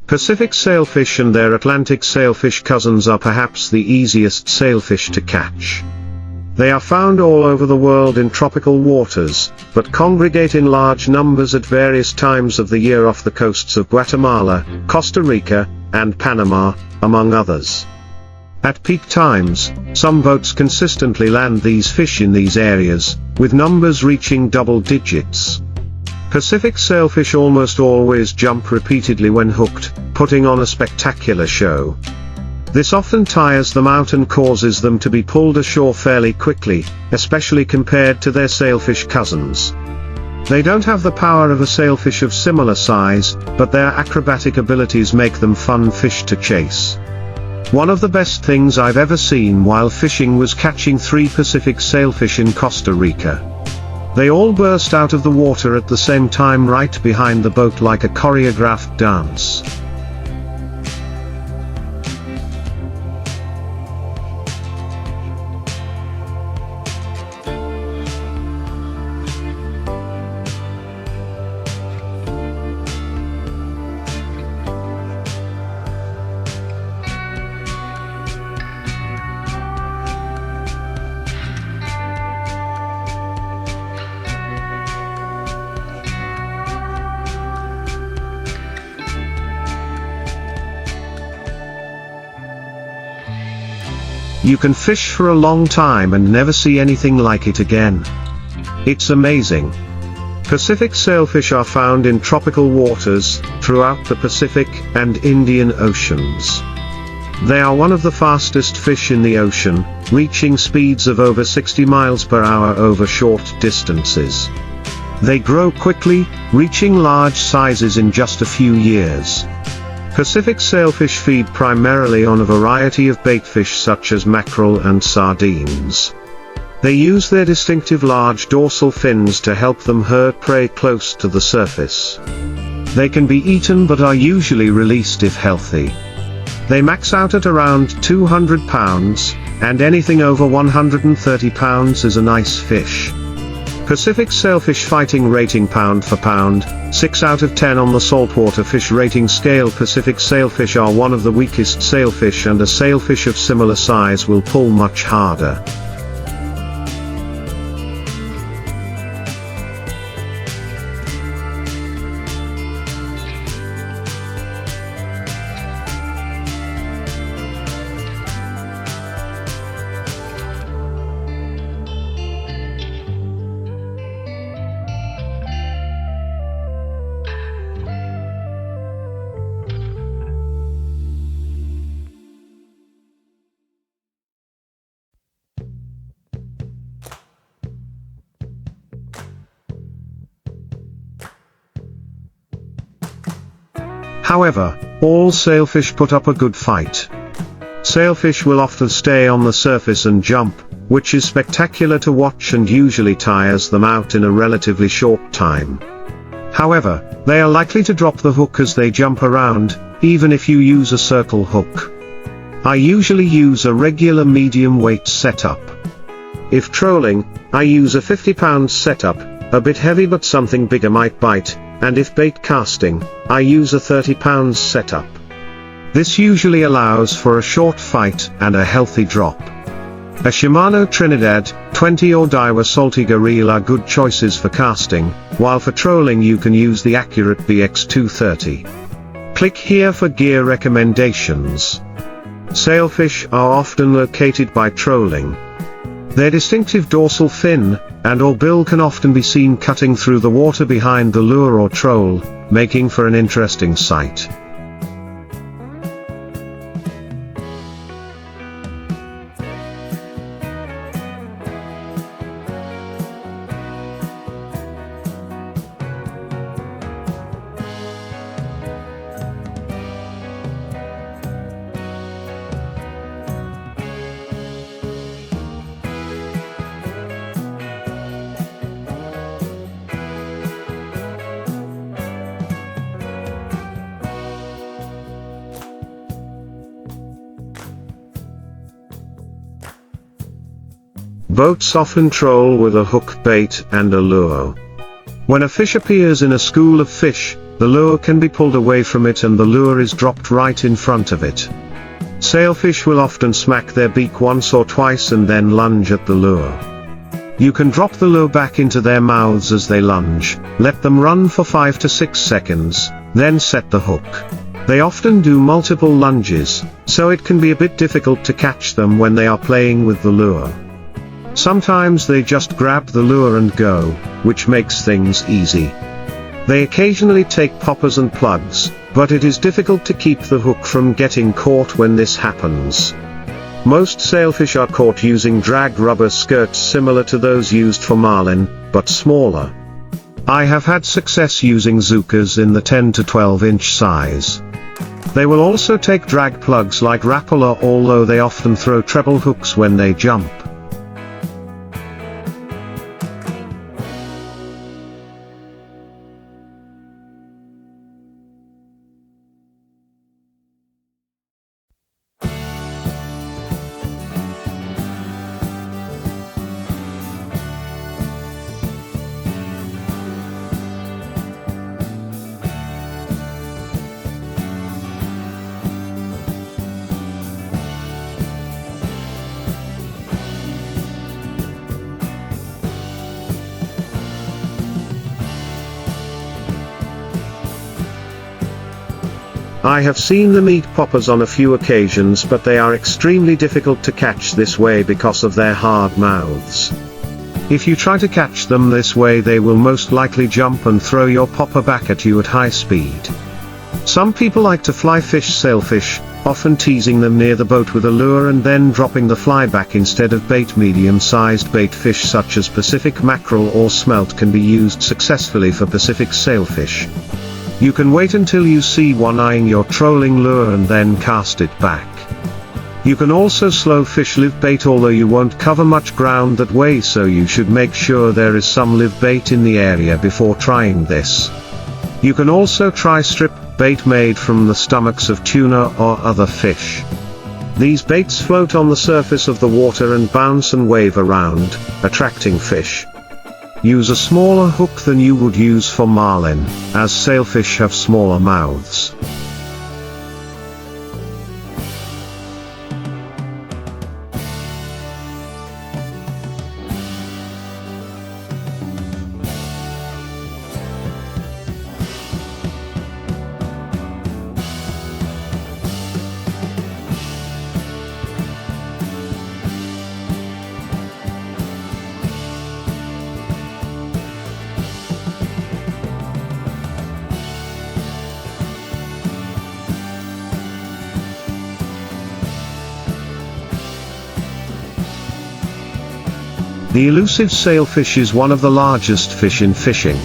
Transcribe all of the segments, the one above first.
Pacific sailfish and their Atlantic sailfish cousins are perhaps the easiest sailfish to catch. They are found all over the world in tropical waters, but congregate in large numbers at various times of the year off the coasts of Guatemala, Costa Rica, and Panama, among others. At peak times, some boats consistently land these fish in these areas, with numbers reaching double digits. Pacific sailfish almost always jump repeatedly when hooked, putting on a spectacular show. This often tires them out and causes them to be pulled ashore fairly quickly, especially compared to their sailfish cousins. They don't have the power of a sailfish of similar size, but their acrobatic abilities make them fun fish to chase. One of the best things I've ever seen while fishing was catching 3 Pacific sailfish in Costa Rica. They all burst out of the water at the same time right behind the boat like a choreographed dance. You can fish for a long time and never see anything like it again. It's amazing. Pacific sailfish are found in tropical waters, throughout the Pacific and Indian Oceans. They are one of the fastest fish in the ocean, reaching speeds of over 60 miles per hour over short distances. They grow quickly, reaching large sizes in just a few years. Pacific sailfish feed primarily on a variety of baitfish such as mackerel and sardines. They use their distinctive large dorsal fins to help them herd prey close to the surface. They can be eaten but are usually released if healthy. They max out at around 200 pounds, and anything over 130 pounds is a nice fish. Pacific sailfish fighting rating pound for pound, 6 out of 10 on the saltwater fish rating scale. Pacific sailfish are one of the weakest sailfish, and a sailfish of similar size will pull much harder. However, all sailfish put up a good fight. Sailfish will often stay on the surface and jump, which is spectacular to watch and usually tires them out in a relatively short time. However, they are likely to drop the hook as they jump around, even if you use a circle hook. I usually use a regular medium weight setup. If trolling, I use a 50-pound setup, a bit heavy but something bigger might bite, and if bait casting, I use a 30-pound setup. This usually allows for a short fight and a healthy drop. A Shimano Trinidad 20 or Daiwa Saltiga reel are good choices for casting, while for trolling you can use the Accurate BX230. Click here for gear recommendations. Sailfish are often located by trolling. Their distinctive dorsal fin and/or bill can often be seen cutting through the water behind the lure or troll, making for an interesting sight. Boats often troll with a hook bait and a lure. When a fish appears in a school of fish, the lure can be pulled away from it and the lure is dropped right in front of it. Sailfish will often smack their beak once or twice and then lunge at the lure. You can drop the lure back into their mouths as they lunge, let them run for 5 to 6 seconds, then set the hook. They often do multiple lunges, so it can be a bit difficult to catch them when they are playing with the lure. Sometimes they just grab the lure and go, which makes things easy. They occasionally take poppers and plugs, but it is difficult to keep the hook from getting caught when this happens. Most sailfish are caught using drag rubber skirts similar to those used for marlin, but smaller. I have had success using Zookas in the 10 to 12 inch size. They will also take drag plugs like Rapala, although they often throw treble hooks when they jump. I have seen them eat poppers on a few occasions, but they are extremely difficult to catch this way because of their hard mouths. If you try to catch them this way, they will most likely jump and throw your popper back at you at high speed. Some people like to fly fish sailfish, often teasing them near the boat with a lure and then dropping the fly back instead of bait. Medium-sized bait fish such as Pacific mackerel or smelt can be used successfully for Pacific sailfish. You can wait until you see one eyeing your trolling lure and then cast it back. You can also slow fish live bait, although you won't cover much ground that way, so you should make sure there is some live bait in the area before trying this. You can also try strip bait made from the stomachs of tuna or other fish. These baits float on the surface of the water and bounce and wave around, attracting fish. Use a smaller hook than you would use for marlin, as sailfish have smaller mouths. The elusive sailfish is one of the largest fish in fishing.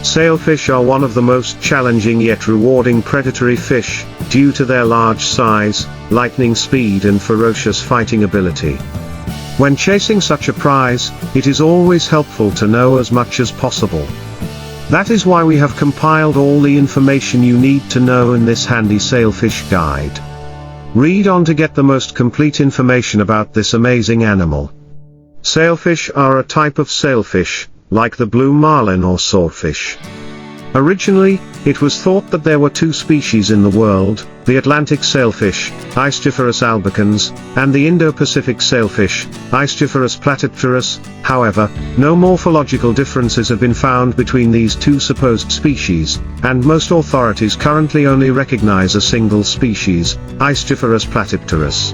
Sailfish are one of the most challenging yet rewarding predatory fish, due to their large size, lightning speed and ferocious fighting ability. When chasing such a prize, it is always helpful to know as much as possible. That is why we have compiled all the information you need to know in this handy sailfish guide. Read on to get the most complete information about this amazing animal. Sailfish are a type of sailfish, like the blue marlin or swordfish. Originally, it was thought that there were two species in the world, the Atlantic sailfish, Aestiopterus albicans, and the Indo-Pacific sailfish, Aestiopterus platypterus. However, no morphological differences have been found between these two supposed species, and most authorities currently only recognize a single species, Aestiopterus platypterus.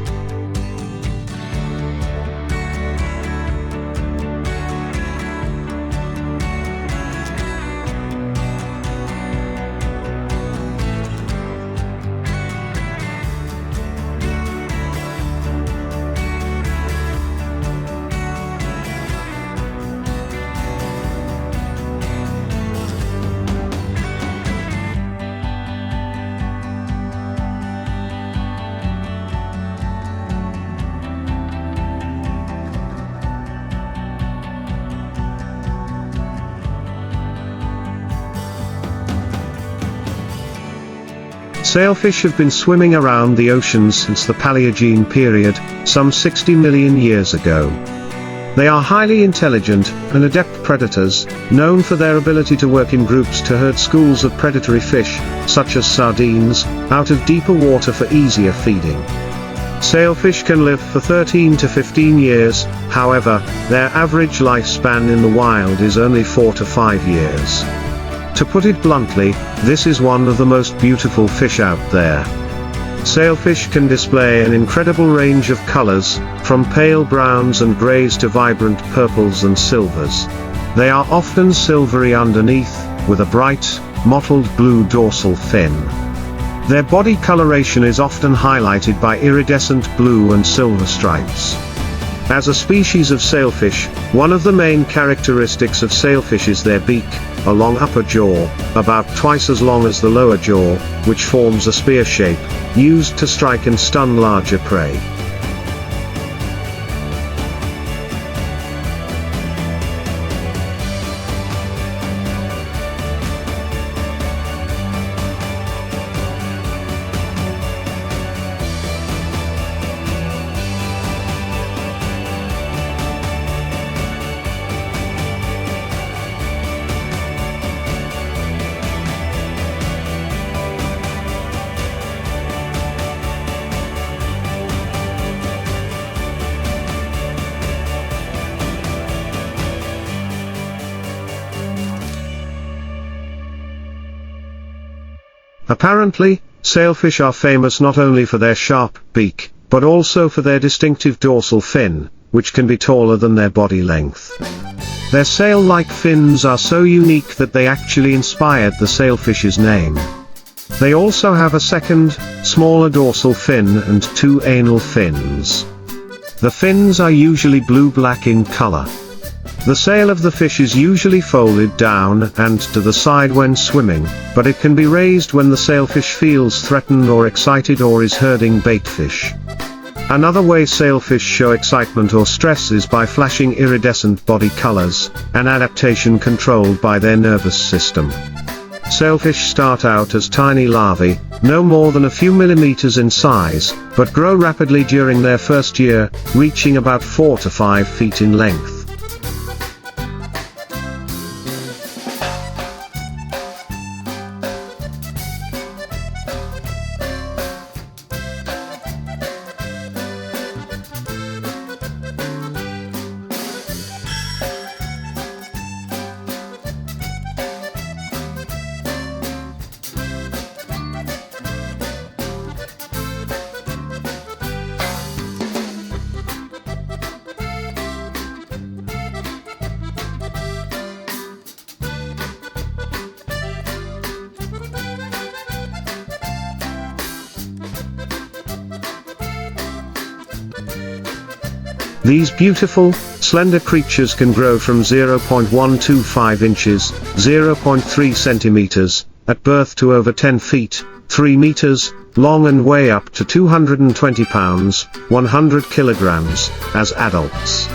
Sailfish have been swimming around the oceans since the Paleogene period, some 60 million years ago. They are highly intelligent and adept predators, known for their ability to work in groups to herd schools of predatory fish, such as sardines, out of deeper water for easier feeding. Sailfish can live for 13 to 15 years, however, their average lifespan in the wild is only 4 to 5 years. To put it bluntly, this is one of the most beautiful fish out there. Sailfish can display an incredible range of colors, from pale browns and grays to vibrant purples and silvers. They are often silvery underneath, with a bright, mottled blue dorsal fin. Their body coloration is often highlighted by iridescent blue and silver stripes. As a species of sailfish, one of the main characteristics of sailfish is their beak, a long upper jaw, about twice as long as the lower jaw, which forms a spear shape, used to strike and stun larger prey. Apparently, sailfish are famous not only for their sharp beak, but also for their distinctive dorsal fin, which can be taller than their body length. Their sail-like fins are so unique that they actually inspired the sailfish's name. They also have a second, smaller dorsal fin and 2 anal fins. The fins are usually blue-black in color. The sail of the fish is usually folded down and to the side when swimming, but it can be raised when the sailfish feels threatened or excited or is herding baitfish. Another way sailfish show excitement or stress is by flashing iridescent body colors, an adaptation controlled by their nervous system. Sailfish start out as tiny larvae, no more than a few millimeters in size, but grow rapidly during their first year, reaching about 4 to 5 feet in length. These beautiful, slender creatures can grow from 0.125 inches, 0.3 centimeters, at birth to over 10 feet, 3 meters, long and weigh up to 220 pounds, 100 kilograms, as adults.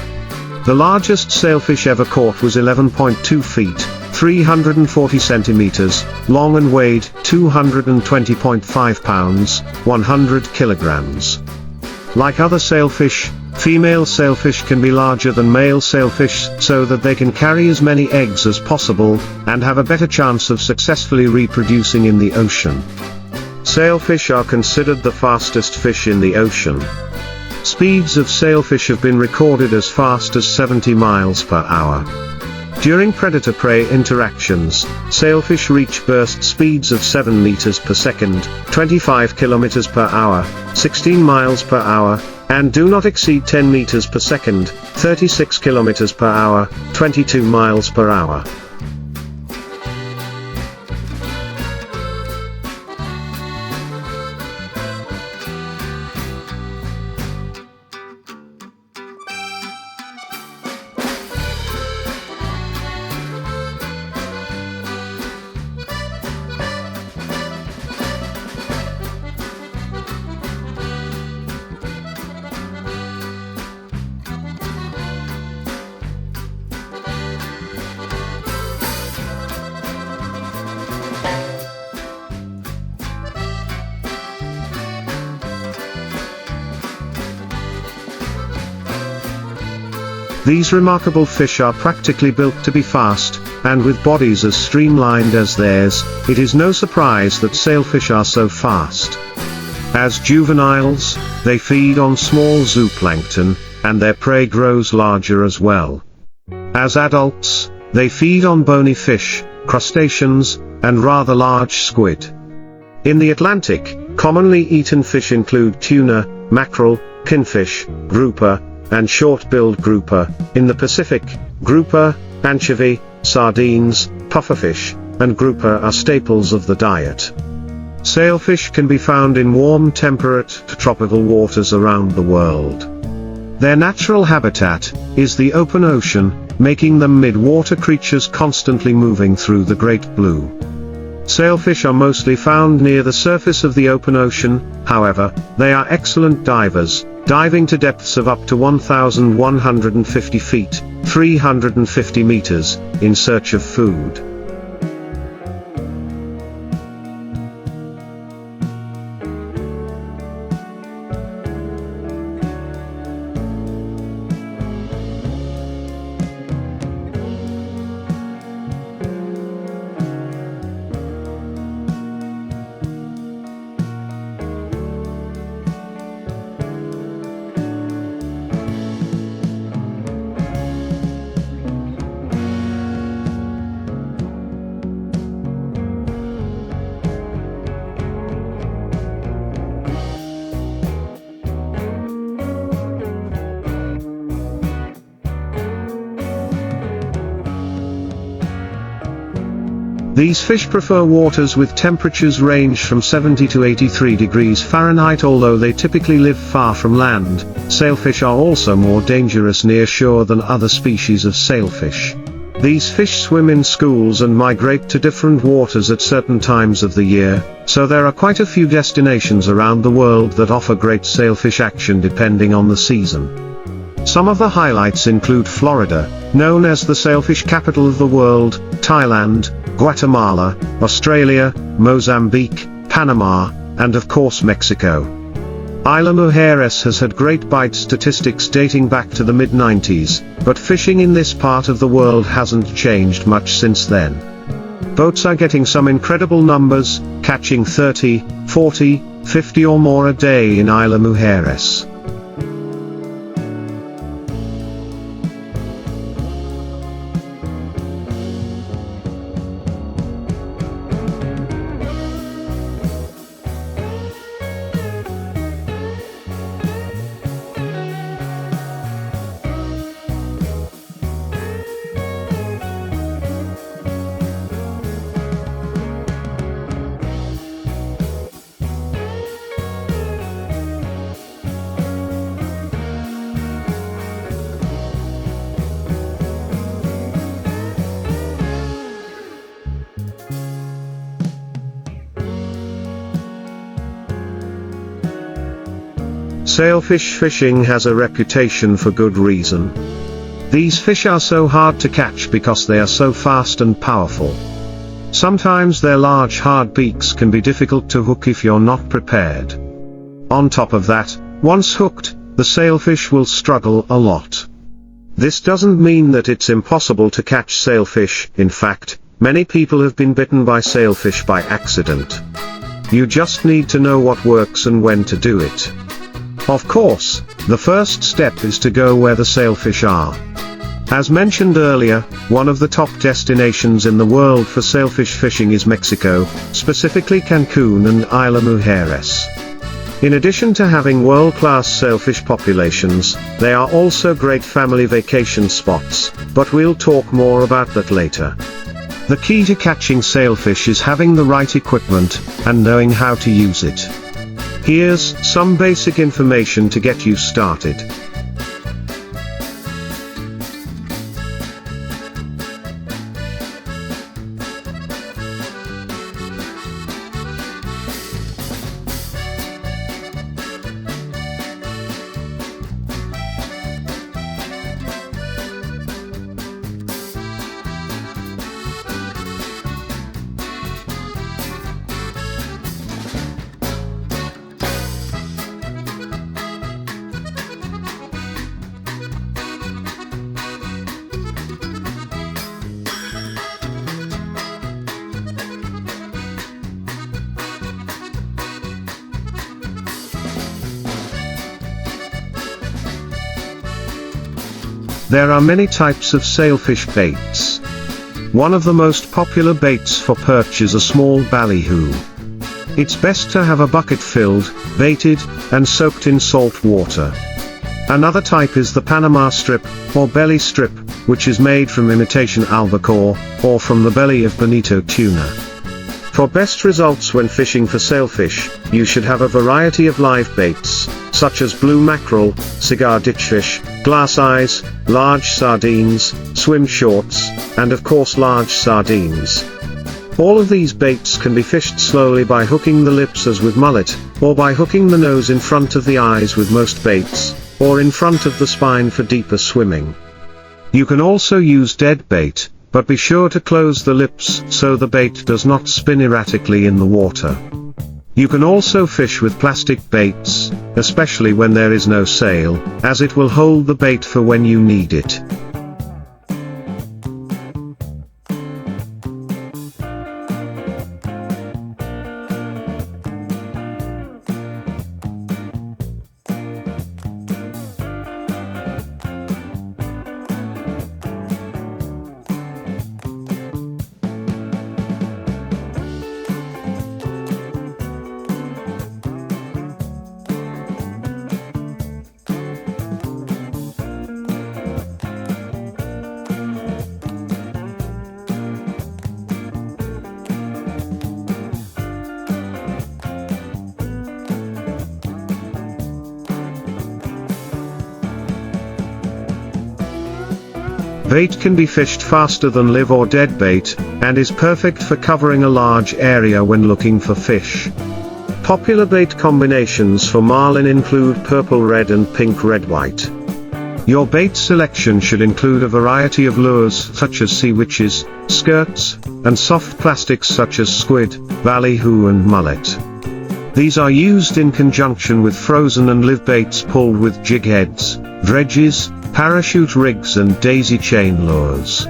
The largest sailfish ever caught was 11.2 feet, 340 centimeters, long and weighed 220.5 pounds, 100 kilograms. Like other sailfish, female sailfish can be larger than male sailfish so that they can carry as many eggs as possible, and have a better chance of successfully reproducing in the ocean. Sailfish are considered the fastest fish in the ocean. Speeds of sailfish have been recorded as fast as 70 miles per hour. During predator-prey interactions, sailfish reach burst speeds of 7 meters per second, 25 kilometers per hour, 16 miles per hour, and do not exceed 10 meters per second, 36 kilometers per hour, 22 miles per hour. These remarkable fish are practically built to be fast, and with bodies as streamlined as theirs, it is no surprise that sailfish are so fast. As juveniles, they feed on small zooplankton, and their prey grows larger as well. As adults, they feed on bony fish, crustaceans, and rather large squid. In the Atlantic, commonly eaten fish include tuna, mackerel, pinfish, grouper, and short-billed grouper. In the Pacific, grouper, anchovy, sardines, pufferfish, and grouper are staples of the diet. Sailfish can be found in warm temperate to tropical waters around the world. Their natural habitat is the open ocean, making them mid-water creatures constantly moving through the Great Blue. Sailfish are mostly found near the surface of the open ocean, however, they are excellent divers, diving to depths of up to 1,150 feet, 350 meters, in search of food. These fish prefer waters with temperatures range from 70 to 83 degrees Fahrenheit. Although they typically live far from land, sailfish are also more dangerous near shore than other species of sailfish. These fish swim in schools and migrate to different waters at certain times of the year, so there are quite a few destinations around the world that offer great sailfish action depending on the season. Some of the highlights include Florida, known as the sailfish capital of the world, Thailand, Guatemala, Australia, Mozambique, Panama, and of course Mexico. Isla Mujeres has had great bite statistics dating back to the mid-90s, but fishing in this part of the world hasn't changed much since then. Boats are getting some incredible numbers, catching 30, 40, 50 or more a day in Isla Mujeres. Sailfish fishing has a reputation for good reason. These fish are so hard to catch because they are so fast and powerful. Sometimes their large hard beaks can be difficult to hook if you're not prepared. On top of that, once hooked, the sailfish will struggle a lot. This doesn't mean that it's impossible to catch sailfish. In fact, many people have been bitten by sailfish by accident. You just need to know what works and when to do it. Of course, the first step is to go where the sailfish are. As mentioned earlier, one of the top destinations in the world for sailfish fishing is Mexico, specifically Cancun and Isla Mujeres. In addition to having world-class sailfish populations, they are also great family vacation spots, but we'll talk more about that later. The key to catching sailfish is having the right equipment, and knowing how to use it. Here's some basic information to get you started. There are many types of sailfish baits. One of the most popular baits for perch is a small ballyhoo. It's best to have a bucket filled, baited, and soaked in salt water. Another type is the Panama strip, or belly strip, which is made from imitation albacore, or from the belly of bonito tuna. For best results when fishing for sailfish, you should have a variety of live baits, such as blue mackerel, cigar ditchfish, glass eyes, large sardines, swim shorts, and of course large sardines. All of these baits can be fished slowly by hooking the lips as with mullet, or by hooking the nose in front of the eyes with most baits, or in front of the spine for deeper swimming. You can also use dead bait, but be sure to close the lips so the bait does not spin erratically in the water. You can also fish with plastic baits, especially when there is no sail, as it will hold the bait for when you need it. Bait can be fished faster than live or dead bait, and is perfect for covering a large area when looking for fish. Popular bait combinations for marlin include purple red and pink red white. Your bait selection should include a variety of lures such as sea witches, skirts, and soft plastics such as squid, ballyhoo and mullet. These are used in conjunction with frozen and live baits pulled with jig heads, dredges, parachute rigs and daisy chain lures.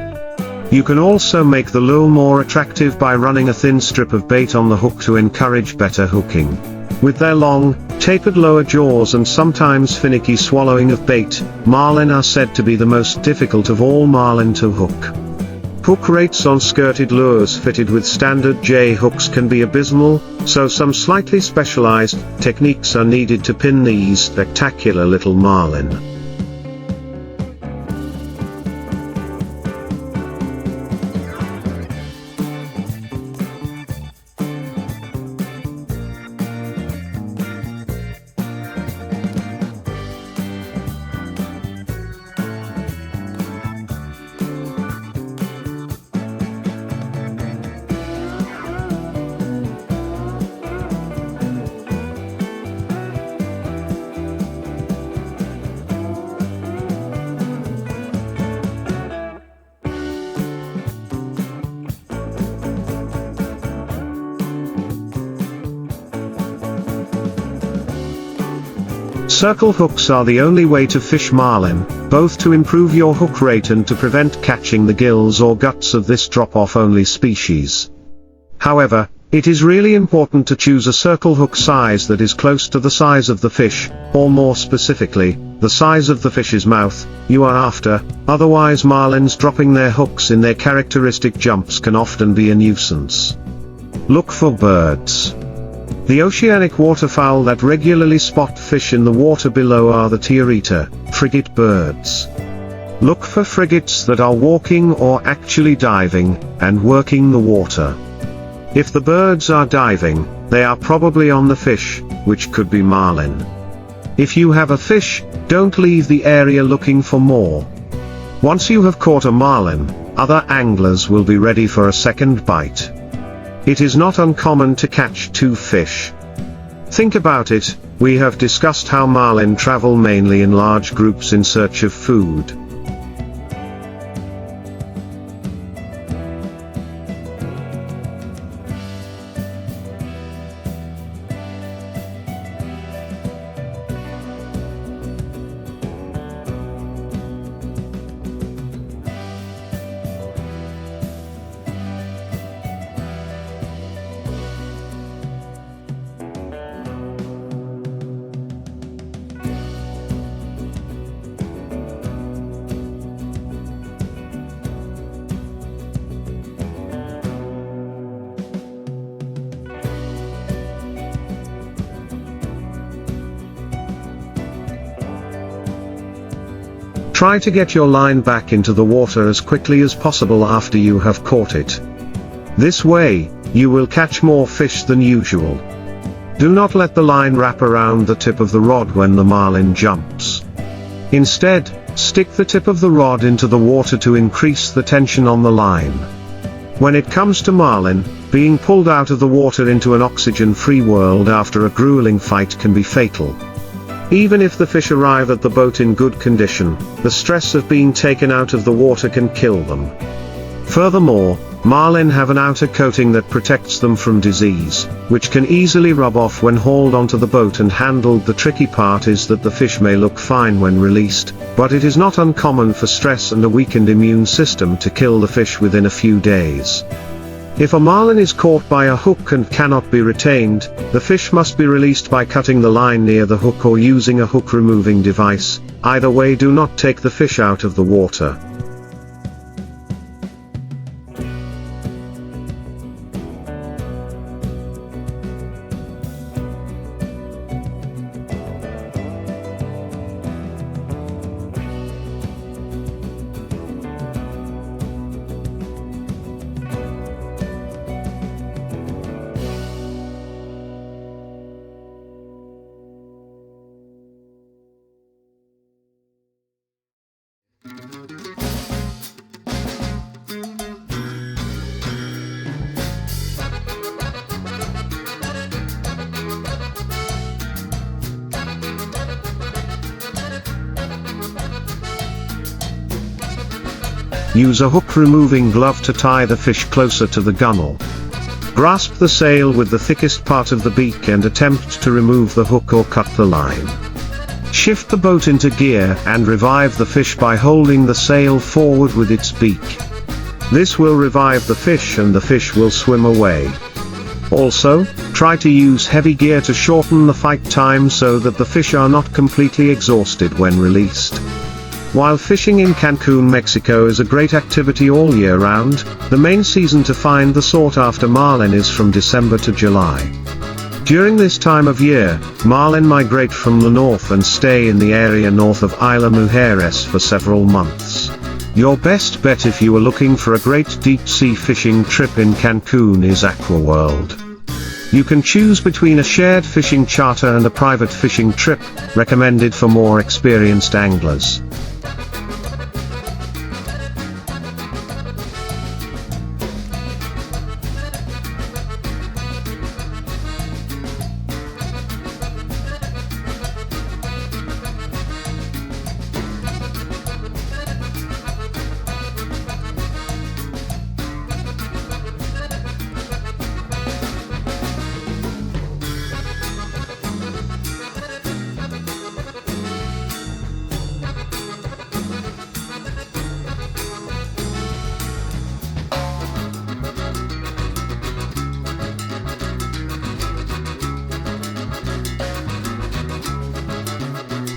You can also make the lure more attractive by running a thin strip of bait on the hook to encourage better hooking. With their long, tapered lower jaws and sometimes finicky swallowing of bait, marlin are said to be the most difficult of all marlin to hook. Hook rates on skirted lures fitted with standard J hooks can be abysmal, so some slightly specialized techniques are needed to pin these spectacular little marlin. Circle hooks are the only way to fish marlin, both to improve your hook rate and to prevent catching the gills or guts of this drop-off only species. However, it is really important to choose a circle hook size that is close to the size of the fish, or more specifically, the size of the fish's mouth, you are after, otherwise marlins dropping their hooks in their characteristic jumps can often be a nuisance. Look for birds. The oceanic waterfowl that regularly spot fish in the water below are the Tiarrheta, frigate birds. Look for frigates that are walking or actually diving, and working the water. If the birds are diving, they are probably on the fish, which could be marlin. If you have a fish, don't leave the area looking for more. Once you have caught a marlin, other anglers will be ready for a second bite. It is not uncommon to catch two fish. Think about it, we have discussed how marlin travel mainly in large groups in search of food. Try to get your line back into the water as quickly as possible after you have caught it. This way, you will catch more fish than usual. Do not let the line wrap around the tip of the rod when the marlin jumps. Instead, stick the tip of the rod into the water to increase the tension on the line. When it comes to marlin, being pulled out of the water into an oxygen-free world after a grueling fight can be fatal. Even if the fish arrive at the boat in good condition, the stress of being taken out of the water can kill them. Furthermore, marlin have an outer coating that protects them from disease, which can easily rub off when hauled onto the boat and handled. The tricky part is that the fish may look fine when released, but it is not uncommon for stress and a weakened immune system to kill the fish within a few days. If a marlin is caught by a hook and cannot be retained, the fish must be released by cutting the line near the hook or using a hook removing device. Either way, do not take the fish out of the water. Use a hook-removing glove to tie the fish closer to the gunnel. Grasp the sail with the thickest part of the beak and attempt to remove the hook or cut the line. Shift the boat into gear and revive the fish by holding the sail forward with its beak. This will revive the fish and the fish will swim away. Also, try to use heavy gear to shorten the fight time so that the fish are not completely exhausted when released. While fishing in Cancun, Mexico is a great activity all year round, the main season to find the sought-after marlin is from December to July. During this time of year, marlin migrate from the north and stay in the area north of Isla Mujeres for several months. Your best bet if you are looking for a great deep-sea fishing trip in Cancun is AquaWorld. You can choose between a shared fishing charter and a private fishing trip, recommended for more experienced anglers.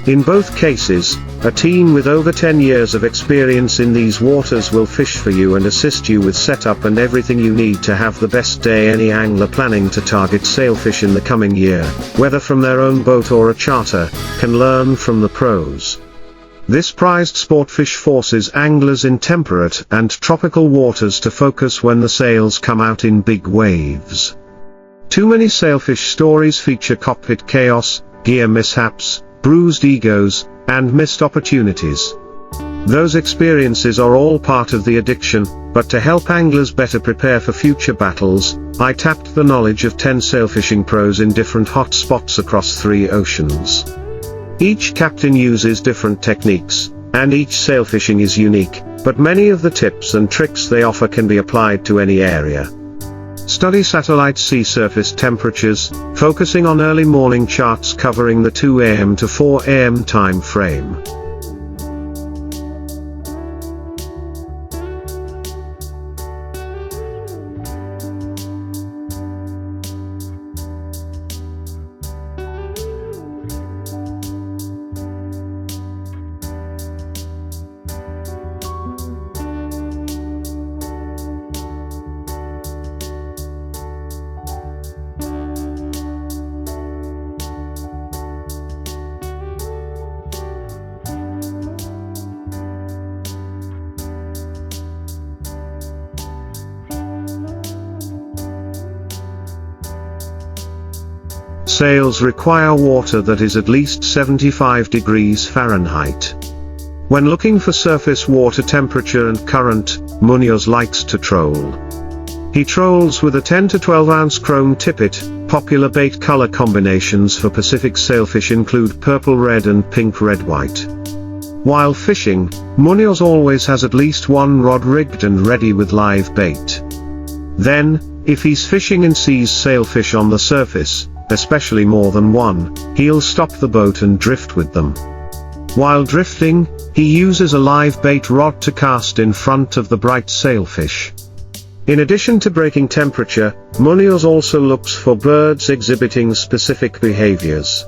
In both cases, a team with over 10 years of experience in these waters will fish for you and assist you with setup and everything you need to have the best day. Any angler planning to target sailfish in the coming year, whether from their own boat or a charter, can learn from the pros. This prized sportfish forces anglers in temperate and tropical waters to focus when the sails come out in big waves. Too many sailfish stories feature cockpit chaos, gear mishaps, bruised egos, and missed opportunities. Those experiences are all part of the addiction, but to help anglers better prepare for future battles, I tapped the knowledge of 10 sailfishing pros in different hot spots across 3 oceans. Each captain uses different techniques, and each sailfishing is unique, but many of the tips and tricks they offer can be applied to any area. Study satellite sea surface temperatures, focusing on early morning charts covering the 2 a.m. to 4 a.m. time frame. sails require water that is at least 75 degrees Fahrenheit. When looking for surface water temperature and current, Munoz likes to troll. He trolls with a 10 to 12 ounce chrome tippet. Popular bait color combinations for Pacific sailfish include purple red and pink red white. While fishing, Munoz always has at least one rod rigged and ready with live bait. Then, if he's fishing and sees sailfish on the surface, especially more than one, he'll stop the boat and drift with them. While drifting, he uses a live bait rod to cast in front of the bright sailfish. In addition to breaking temperature, Munoz also looks for birds exhibiting specific behaviors.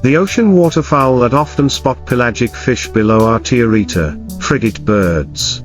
The ocean waterfowl that often spot pelagic fish below are Tiarrheta, frigate birds.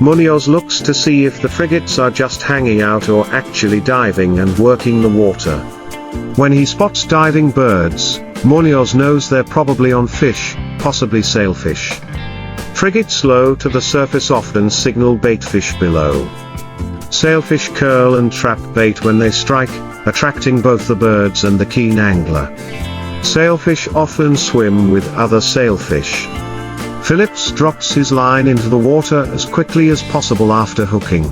Munoz looks to see if the frigates are just hanging out or actually diving and working the water. When he spots diving birds, Munoz knows they're probably on fish, possibly sailfish. Frigates low to the surface often signal baitfish below. Sailfish curl and trap bait when they strike, attracting both the birds and the keen angler. Sailfish often swim with other sailfish. Phillips drops his line into the water as quickly as possible after hooking.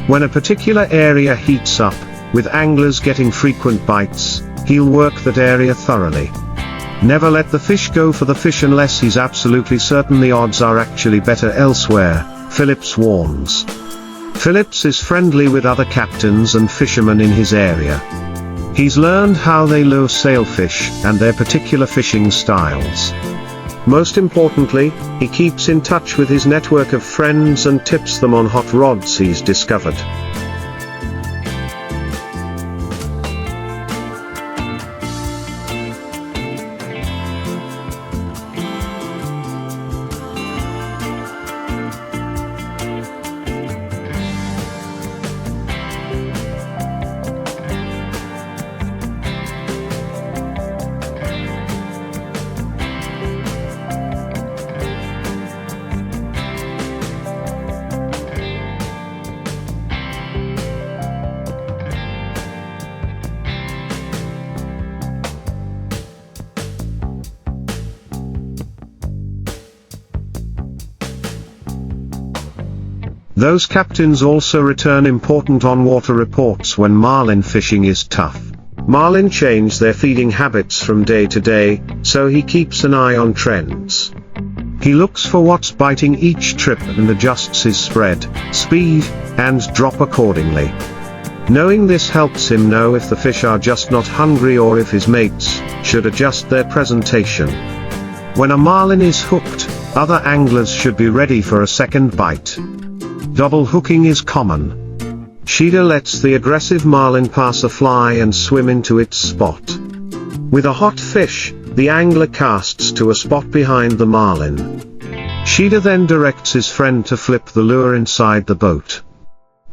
When a particular area heats up, with anglers getting frequent bites, he'll work that area thoroughly. Never let the fish go for the fish unless he's absolutely certain the odds are actually better elsewhere, Phillips warns. Phillips is friendly with other captains and fishermen in his area. He's learned how they lure sailfish and their particular fishing styles. Most importantly, he keeps in touch with his network of friends and tips them on hot rods he's discovered. Those captains also return important on-water reports when marlin fishing is tough. Marlin change their feeding habits from day to day, so he keeps an eye on trends. He looks for what's biting each trip and adjusts his spread, speed, and drop accordingly. Knowing this helps him know if the fish are just not hungry or if his mates should adjust their presentation. When a marlin is hooked, other anglers should be ready for a second bite. Double hooking is common. Shida lets the aggressive marlin pass a fly and swim into its spot. With a hot fish, the angler casts to a spot behind the marlin. Shida then directs his friend to flip the lure inside the boat.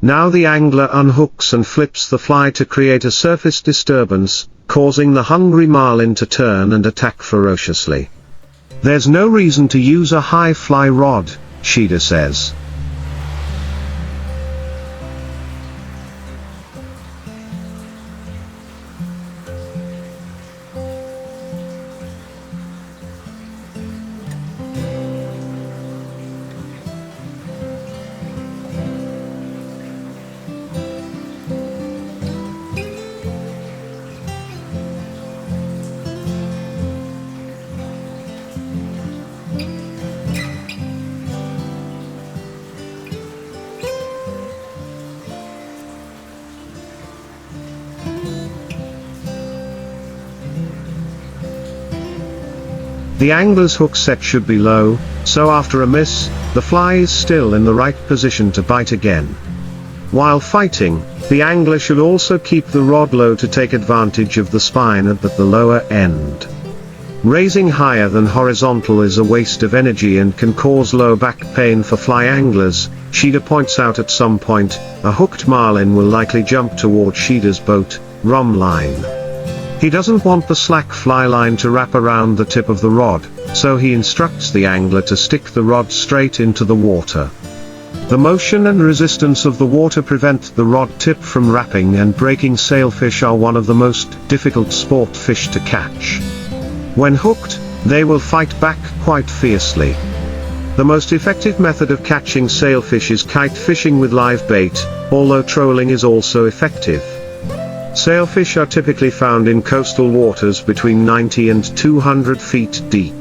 Now the angler unhooks and flips the fly to create a surface disturbance, causing the hungry marlin to turn and attack ferociously. There's no reason to use a high fly rod, Shida says. The angler's hook set should be low, so after a miss, the fly is still in the right position to bite again. While fighting, the angler should also keep the rod low to take advantage of the spine at the lower end. Raising higher than horizontal is a waste of energy and can cause low back pain for fly anglers. Sheida points out at some point, a hooked marlin will likely jump toward Sheida's boat, rum line. He doesn't want the slack fly line to wrap around the tip of the rod, so he instructs the angler to stick the rod straight into the water. The motion and resistance of the water prevent the rod tip from wrapping, and breaking sailfish are one of the most difficult sport fish to catch. When hooked, they will fight back quite fiercely. The most effective method of catching sailfish is kite fishing with live bait, although trolling is also effective. Sailfish are typically found in coastal waters between 90 and 200 feet deep.